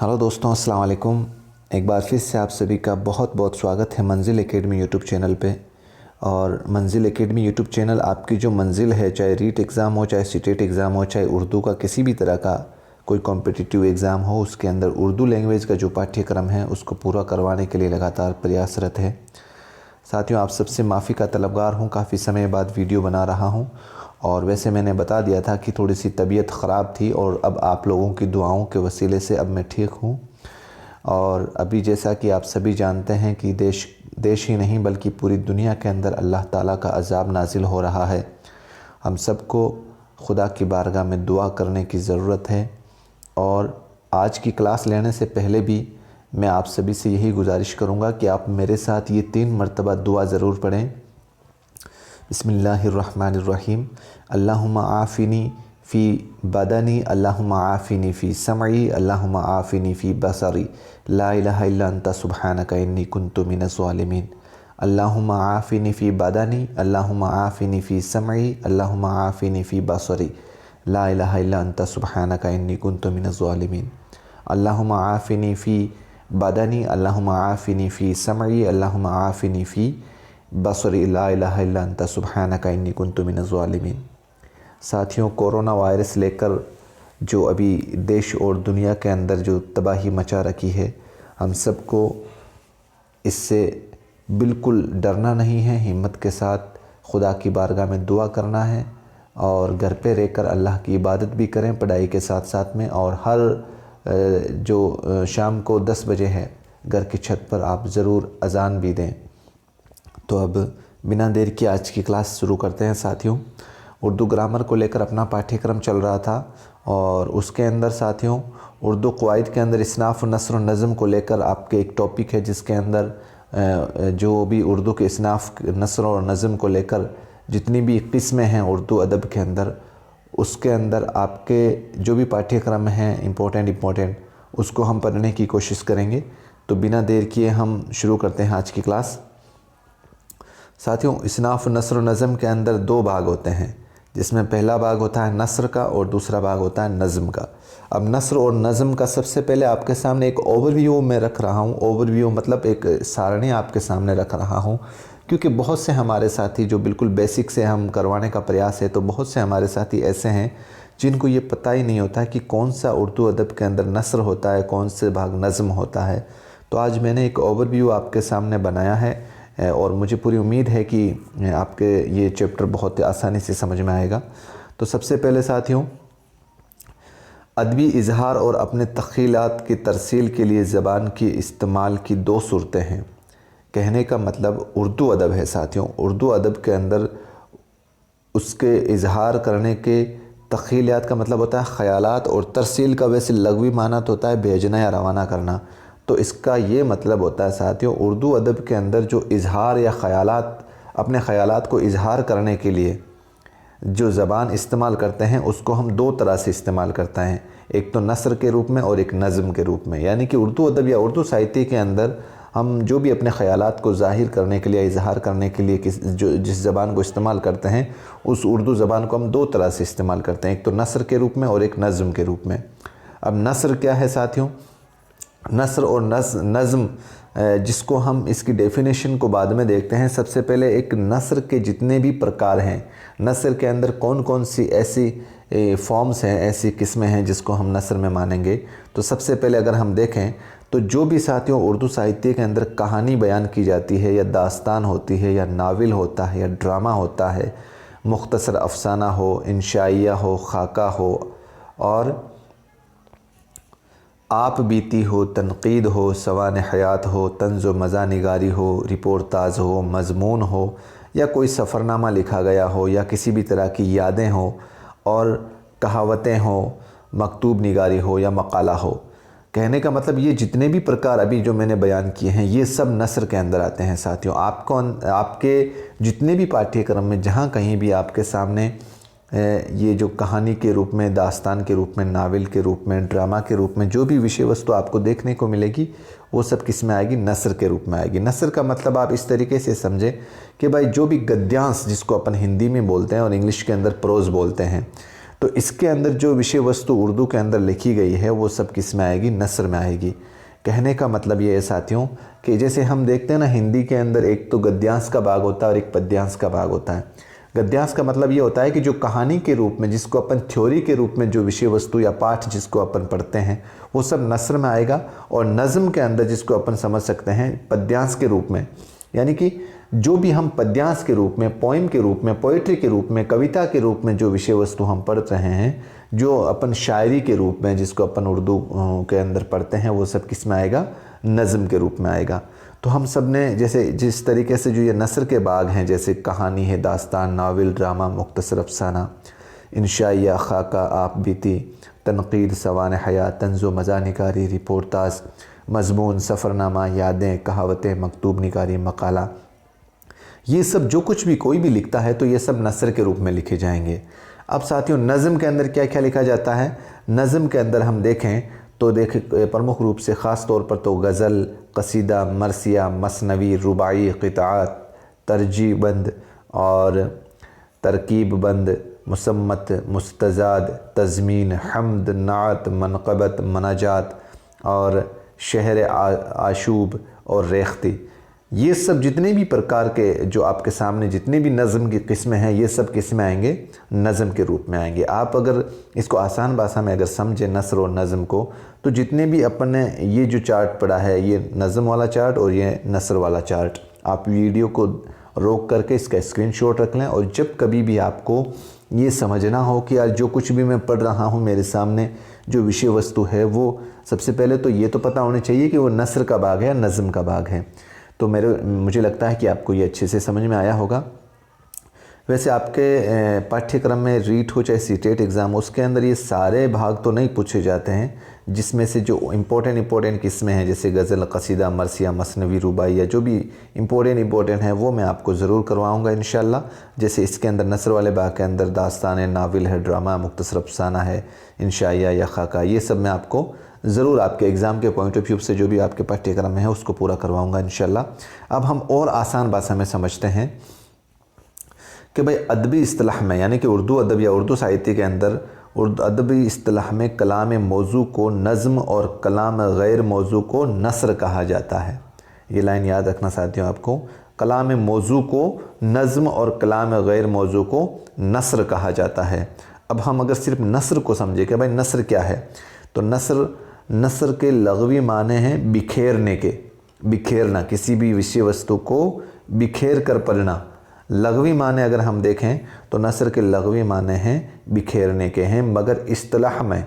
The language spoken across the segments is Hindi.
हेलो दोस्तों, अस्सलाम वालेकुम। एक बार फिर से आप सभी का बहुत बहुत स्वागत है मंजिल एकेडमी यूट्यूब चैनल पे। और मंजिल एकेडमी यूट्यूब चैनल आपकी जो मंजिल है, चाहे रीट एग्ज़ाम हो, चाहे सीटेट एग्ज़ाम हो, चाहे उर्दू का किसी भी तरह का कोई कॉम्पिटिटिव एग्ज़ाम हो, उसके अंदर उर्दू लैंग्वेज का जो पाठ्यक्रम है उसको पूरा करवाने के लिए लगातार प्रयासरत है। साथियों, आप सबसे माफ़ी का तलबगार हूँ, काफ़ी समय बाद वीडियो बना रहा हूँ। और वैसे मैंने बता दिया था कि थोड़ी सी तबीयत ख़राब थी और अब आप लोगों की दुआओं के वसीले से अब मैं ठीक हूँ। और अभी जैसा कि आप सभी जानते हैं कि देश ही नहीं बल्कि पूरी दुनिया के अंदर अल्लाह ताला का अज़ाब नाजिल हो रहा है। हम सबको खुदा की बारगाह में दुआ करने की ज़रूरत है। और आज की क्लास लेने से पहले भी मैं आप सभी से यही गुजारिश करूँगा कि आप मेरे साथ ये 3 मरतबा दुआ ज़रूर पढ़ें। बिस्मिल्लाहिर्रहमानिर्रहीम। अल्लाहुम्मा आफ़िनी फ़ी बदनी, अल्लाहुम्मा आफ़िनी फ़ी समई, अल्लाहुम्मा आफ़िनी फ़ी बसरी, ला इलाहा इल्ला अंता सुब्हानका इन्नी कुन्तु मिनज़ ज़ालिमीन। अल्लाहुम्मा आफ़िनी फ़ी बदनी, अल्लाहुम्मा आफ़िनी फ़ी समई, अल्लाहुम्मा आफ़िनी फ़ी बसरी, ला इलाहा इल्ला अंता सुब्हानका इन्नी कुन्तु मिनज़ ज़ालिमीन। अल्लाहुम्मा आफ़िनी फ़ी बदनी, अल्लाहुम्मा आफ़िनी फ़ी समई, अल्लाहुम्मा आफ़िनी फ़ी बसरी, ला इलाहा इल्ला अंता सुब्हानका इन्नी कुन्तु मिनज़ ज़ालिमीन। साथियों, कोरोना वायरस लेकर जो अभी देश और दुनिया के अंदर जो तबाही मचा रखी है, हम सबको इससे बिल्कुल डरना नहीं है। हिम्मत के साथ खुदा की बारगाह में दुआ करना है और घर पे रहकर अल्लाह की इबादत भी करें पढ़ाई के साथ साथ में। और हर जो शाम को 10 बजे है, घर की छत पर आप ज़रूर अज़ान भी दें। तो अब बिना देर के आज की क्लास शुरू करते हैं। साथियों, उर्दू ग्रामर को लेकर अपना पाठ्यक्रम चल रहा था और उसके अंदर साथियों उर्दू क़वाइद के अंदर इस्नाफ़ नस्र और नज़म को लेकर आपके एक टॉपिक है, जिसके अंदर जो भी उर्दू के इस्नाफ़ नस्र और नज़म को लेकर जितनी भी किस्में हैं उर्दू अदब के अंदर, उसके अंदर आपके जो भी पाठ्यक्रम हैं इम्पोर्टेंट उसको हम पढ़ने की कोशिश करेंगे। तो बिना देर किए हम शुरू करते हैं आज की क्लास। साथियों, इस्नाफ़ नस्र और नज़म के अंदर 2 भाग होते हैं, जिसमें पहला भाग होता है नस्र का और दूसरा भाग होता है नज़म का। अब नस्र और नज़म का सबसे पहले आपके सामने एक ओवरव्यू में रख रहा हूँ। ओवरव्यू मतलब एक सारणी आपके सामने रख रहा हूँ, क्योंकि बहुत से हमारे साथी जो बिल्कुल बेसिक से हम करवाने का प्रयास है, तो बहुत से हमारे साथी ऐसे हैं जिनको ये पता ही नहीं होता कि कौन सा उर्दू अदब के अंदर नस्र होता है, कौन से भाग नज़म होता है। तो आज मैंने एक ओवरव्यू आपके सामने बनाया है और मुझे पूरी उम्मीद है कि आपके ये चैप्टर बहुत आसानी से समझ में आएगा। तो सबसे पहले साथियों, अदबी इजहार और अपने तख़ीलात की तरसील के लिए ज़बान की इस्तेमाल की 2 सूरतें हैं। कहने का मतलब उर्दू अदब है साथियों। उर्दू अदब के अंदर उसके इजहार करने के तख़ीलात का मतलब होता है ख़यालात, और तरसील का वैसे लग़वी माना तो होता है भेजना या रवाना करना। तो इसका ये मतलब होता है साथियों, उर्दू अदब के अंदर जो इजहार या ख़यालात, अपने ख़यालात को इजहार करने के लिए जो ज़बान इस्तेमाल करते हैं उसको हम 2 तरह से इस्तेमाल करते हैं, एक तो नस्र के रूप में और एक नज़म के रूप में। यानी कि उर्दू अदब या उर्दू साहित्य के अंदर हम जो भी अपने ख़यालात को ज़ाहिर करने के लिए, इजहार करने के लिए जिस ज़बान को इस्तेमाल करते हैं, उस उर्दू ज़बान को हम 2 तरह से इस्तेमाल करते हैं, एक तो नस्र के रूप में और एक नज़म के रूप में। अब नस्र क्या है साथियों? नस्र और नज़म, जिसको हम इसकी डेफिनेशन को बाद में देखते हैं। सबसे पहले एक नस्र के जितने भी प्रकार हैं, नस्र के अंदर कौन कौन सी ऐसी फॉर्म्स हैं, ऐसी किस्में हैं जिसको हम नस्र में मानेंगे। तो सबसे पहले अगर हम देखें तो जो भी साथियों उर्दू साहित्य के अंदर कहानी बयान की जाती है, या दास्तान होती है, या नावल होता है, या ड्रामा होता है, मुख्तसर अफसाना हो, इंशाइया हो, खाका हो, और आप बीती हो, तनकीद हो, सवान हयात हो, तंज़ व मज़ा निगारी हो, रिपोर्टाज हो, मज़मून हो, या कोई सफ़रनामा लिखा गया हो, या किसी भी तरह की यादें हो, और कहावतें हो, मकतूब निगारी हो, या मकाला हो। कहने का मतलब ये जितने भी प्रकार अभी जो मैंने बयान किए हैं, ये सब नस्र के अंदर आते हैं साथियों। आपके जितने भी पाठ्यक्रम में जहाँ कहीं भी आपके सामने ये जो कहानी के रूप में, दास्तान के रूप में, नावल के रूप में, ड्रामा के रूप में जो भी विषय वस्तु आपको देखने को मिलेगी, वो सब किस में आएगी? नस्र के रूप में आएगी। नस्र का मतलब आप इस तरीके से समझें कि भाई जो भी गद्यांश, जिसको अपन हिंदी में बोलते हैं और इंग्लिश के अंदर प्रोज़ बोलते हैं, तो इसके अंदर जो विषय वस्तु उर्दू के अंदर लिखी गई है वो सब किस में आएगी, नसर में आएगी। कहने का मतलब ये है साथियों कि जैसे हम देखते हैं ना हिंदी के अंदर एक तो गद्यांश का भाग होता है और एक पद्यांश का भाग होता है। गद्यांश का मतलब ये होता है कि जो कहानी के रूप में, जिसको अपन थ्योरी के रूप में जो विषय वस्तु या पाठ जिसको अपन पढ़ते हैं वो सब नसर में आएगा, और नज़म के अंदर जिसको अपन समझ सकते हैं पद्यांश के रूप में, यानी कि जो भी हम पद्यांश के रूप में, पोइम के रूप में, पोइट्री के रूप में, कविता के रूप में जो विषय वस्तु हम पढ़ रहे हैं, जो अपन शायरी के रूप में जिसको अपन उर्दू के अंदर पढ़ते हैं वो सब किस में आएगा, नज़म के रूप में आएगा। तो हम सब ने जैसे जिस तरीके से जो ये नसर के बाग हैं, जैसे कहानी है, दास्तान, नावल, ड्रामा, मुख्तसर अफसाना, इंशा या खाका, आप बीती, तनकीद, सवान हयात, तंज़ो मज़ा निकारी, रिपोर्टाज, मजमून, सफ़रनामा, यादें, कहावतें, मकतूब निकारी, मकाला, ये सब जो कुछ भी कोई भी लिखता है तो ये सब नसर के रूप में लिखे जाएंगे। अब साथियों नज़म के अंदर क्या क्या लिखा जाता है? नज़म के अंदर हम देखें तो प्रमुख रूप से ख़ास तौर पर तो गज़ल, कसीदा, मरसिया, मसनवी, रुबाई, क़िताअत, तरजीबंद और तरकीबबंद, मुसम्मत, मुस्तज़ाद, तज़मीन, हम्द, नात, मनक़बत, मनाजात और शहर आशूब और रेख्ती, ये सब जितने भी प्रकार के जो आपके सामने जितने भी नज़म की किस्में हैं ये सब किस्में आएंगे, नज़म के रूप में आएंगे। आप अगर इसको आसान भाषा में अगर समझें नसर और नज़म को, तो जितने भी अपन ने ये जो चार्ट पढ़ा है, ये नज़म वाला चार्ट और ये नसर वाला चार्ट, आप वीडियो को रोक करके इसका स्क्रीनशॉट रख लें, और जब कभी भी आपको ये समझना हो कि यार जो कुछ भी मैं पढ़ रहा हूँ मेरे सामने जो विषय वस्तु है वो सबसे पहले तो ये तो पता होना चाहिए कि वो नसर का भाग है या नज़म का भाग है। तो मुझे लगता है कि आपको ये अच्छे से समझ में आया होगा। वैसे आपके पाठ्यक्रम में रीट हो चाहे सीटेट एग्ज़ाम, उसके अंदर ये सारे भाग तो नहीं पूछे जाते हैं, जिसमें से जो इम्पोर्टेंट किस्में हैं जैसे गज़ल, कसीदा, मरसिया, मसनवी, रुबाई या जो भी इम्पोर्टेंट है वो मैं आपको ज़रूर करवाऊँगा इंशाल्लाह। जैसे इसके अंदर नसर वाले भाग के अंदर दास्तान है, नावल है, ड्रामा, मुख्तसर अफसाना है, इंशाइया या खाका, ये सब मैं आपको ज़रूर आपके एग्ज़ाम के पॉइंट ऑफ व्यू से जो भी आपके पाठ्यक्रम में है उसको पूरा करवाऊँगा इंशाल्लाह। अब हम और आसान भाषा में समझते हैं कि भाई अदबी इस्तिलाह में, यानी कि उर्दू अदब या उर्दू साहित्य के अंदर उर्दू अदबी इस्तिलाह में कलाम मौजू को नज़म और कलाम गैर मौजू को नसर कहा जाता है। ये लाइन याद रखना साथियों आपको, कलाम मौजू को नज़म और कलाम गैर मौजू को नसर कहा जाता है। अब हम अगर सिर्फ नसर को समझे कि भाई नसर क्या है, तो नसर के लगवी माने हैं बिखेरने के, बिखेरना, किसी भी विषय वस्तु को बिखेर कर पढ़ना। लगवी माने अगर हम देखें तो नसर के लगवी माने हैं बिखेरने के हैं, मगर इस्तिलाह में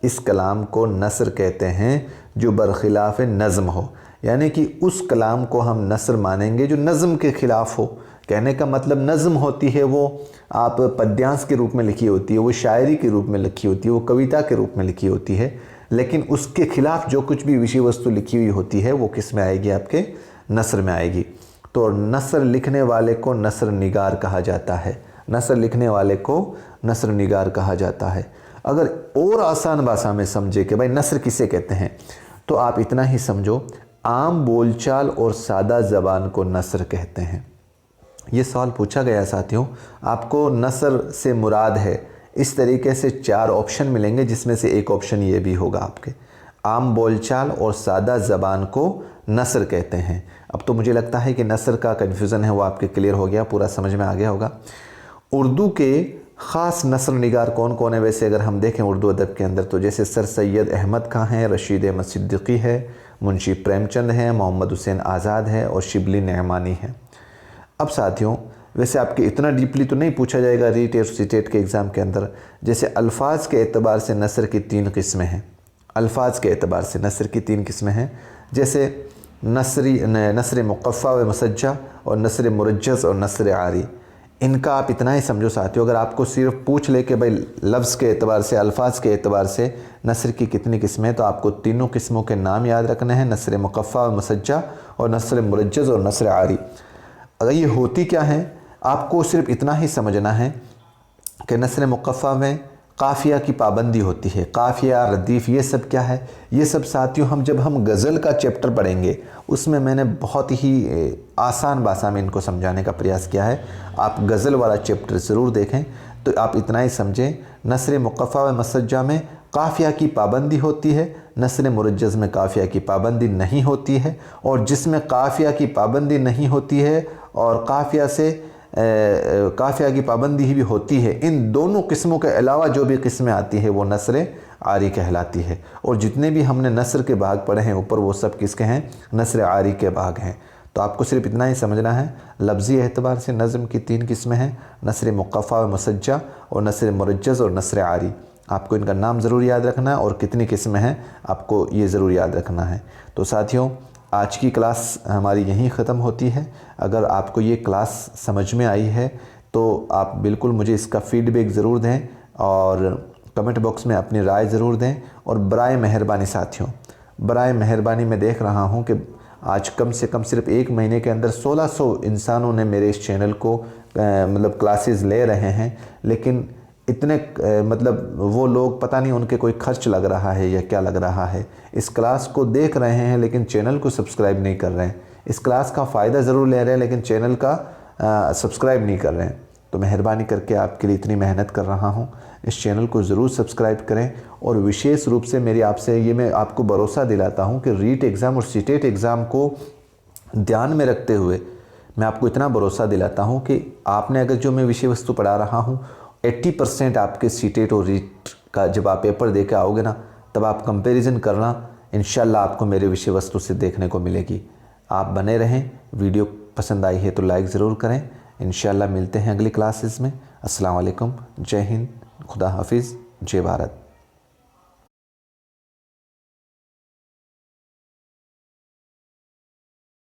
इस कलाम को नसर कहते हैं जो बरखिलाफ़ नज़म हो, यानी कि उस कलाम को हम नसर मानेंगे जो नज़म के ख़िलाफ़ हो। कहने का मतलब नज़म होती है वो आप पद्यांश के रूप में लिखी होती है, वो शायरी के रूप में लिखी होती है, वो कविता के रूप में लिखी होती है, लेकिन उसके ख़िलाफ़ जो कुछ भी विषय वस्तु लिखी हुई होती है वो किस में आएगी, आपके नसर में आएगी। तो नसर लिखने वाले को नसर निगार कहा जाता है, नसर लिखने वाले को नसर निगार कहा जाता है। अगर और आसान भाषा में समझे कि भाई नसर किसे कहते हैं, तो आप इतना ही समझो, आम बोलचाल और सादा ज़बान को नसर कहते हैं। ये सवाल पूछा गया साथियों, आपको नसर से मुराद है, इस तरीके से 4 ऑप्शन मिलेंगे जिसमें से एक ऑप्शन ये भी होगा आपके, आम बोलचाल और सादा ज़बान को नसर कहते हैं। अब तो मुझे लगता है कि नसर का कन्फ्यूज़न है वो आपके क्लियर हो गया, पूरा समझ में आ गया होगा। उर्दू के ख़ास नसर निगार कौन कौन है? वैसे अगर हम देखें उर्दू अदब के अंदर तो जैसे सर सैयद अहमद खां हैं, रशीद अहमद सिद्दीकी है, मुंशी प्रेमचंद हैं, मोहम्मद हुसैन आज़ाद है और शिबली नहमानी है। अब साथियों वैसे आपके इतना डीपली तो नहीं पूछा जाएगा रीट और सीटेट के एग्ज़ाम के अंदर। जैसे अल्फाज के एतबार से नसर की 3 किस्में हैं, अल्फाज के एतबार से नसर की 3 किस्में हैं, जैसे नसर मुक़फ़ा व मुसज्जा और नसर मुरज्जज़ और नसर आरी। इनका आप इतना ही समझो साथियों, अगर आपको सिर्फ पूछ ले कि भाई लफ्ज़ के एतबार से, अल्फाज के एतबार से नसर की कितनी किस्में, तो आपको तीनों किस्मों के नाम याद रखने हैं, नसर मुक़फ़ा व मुसज्जा और नसर मुरज्जज़ और नसर आरी। अगर ये होती क्या है, आपको सिर्फ इतना ही समझना है कि नसर मुक़फ़ा में काफ़िया की पाबंदी होती है, काफ़िया, रदीफ़, ये सब क्या है, ये सब साथियों जब हम गज़ल का चैप्टर पढ़ेंगे उसमें मैंने बहुत ही आसान भाषा में इनको समझाने का प्रयास किया है। आप गज़ल वाला चैप्टर ज़रूर देखें तो आप इतना ही समझें, नसर मुक़फ़ा व मसज्जा में काफ़िया की पाबंदी होती है, नसर मुरज्जज़ में काफ़िया की पाबंदी नहीं होती है। और जिसमें काफ़िया की पाबंदी नहीं होती है और काफ़िया की पाबंदी ही भी होती है, इन दोनों किस्मों के अलावा जो भी किस्में आती है वो नसर आरी कहलाती है। और जितने भी हमने नसर के भाग पढ़े हैं ऊपर, वो सब किसके हैं? नसर आरी के भाग हैं। तो आपको सिर्फ इतना ही समझना है, लफ्ज़ी एतबार से नज़म की 3 किस्में हैं, नसर मुक़फ़ा व मुसज्जा और नसर मुरज्जज़ और नसर आरी। आपको इनका नाम ज़रूर याद रखना है और कितनी किस्में हैं आपको ये ज़रूर याद रखना है। तो साथियों, आज की क्लास हमारी यहीं ख़त्म होती है। अगर आपको ये क्लास समझ में आई है तो आप बिल्कुल मुझे इसका फ़ीडबैक ज़रूर दें और कमेंट बॉक्स में अपनी राय ज़रूर दें। और बराए मेहरबानी साथियों, बराए मेहरबानी मैं देख रहा हूँ कि आज कम से कम सिर्फ 1 महीने के अंदर 1600 इंसानों ने मेरे इस चैनल को मतलब क्लासेस ले रहे हैं, लेकिन इतने मतलब वो लोग पता नहीं उनके कोई खर्च लग रहा है या क्या लग रहा है, इस क्लास को देख रहे हैं लेकिन चैनल को सब्सक्राइब नहीं कर रहे हैं। इस क्लास का फ़ायदा ज़रूर ले रहे हैं लेकिन चैनल का सब्सक्राइब नहीं कर रहे हैं। तो मेहरबानी करके आपके लिए इतनी मेहनत कर रहा हूँ, इस चैनल को ज़रूर सब्सक्राइब करें। और विशेष रूप से मेरी आपसे ये मैं आपको भरोसा दिलाता हूँ कि रीट एग्ज़ाम और सीटेट एग्ज़ाम को ध्यान में रखते हुए मैं आपको इतना भरोसा दिलाता हूँ कि आपने अगर जो मैं विषय वस्तु पढ़ा रहा हूँ 80% आपके सीटेट और रीट का जब आप पेपर दे के आओगे ना, तब आप कंपैरिजन करना, इंशाल्लाह आपको मेरे विषय वस्तु से देखने को मिलेगी। आप बने रहें। वीडियो पसंद आई है तो लाइक ज़रूर करें। इंशाल्लाह मिलते हैं अगली क्लासेस में। अस्सलाम वालेकुम, जय हिंद, खुदा हाफिज़, जय भारत।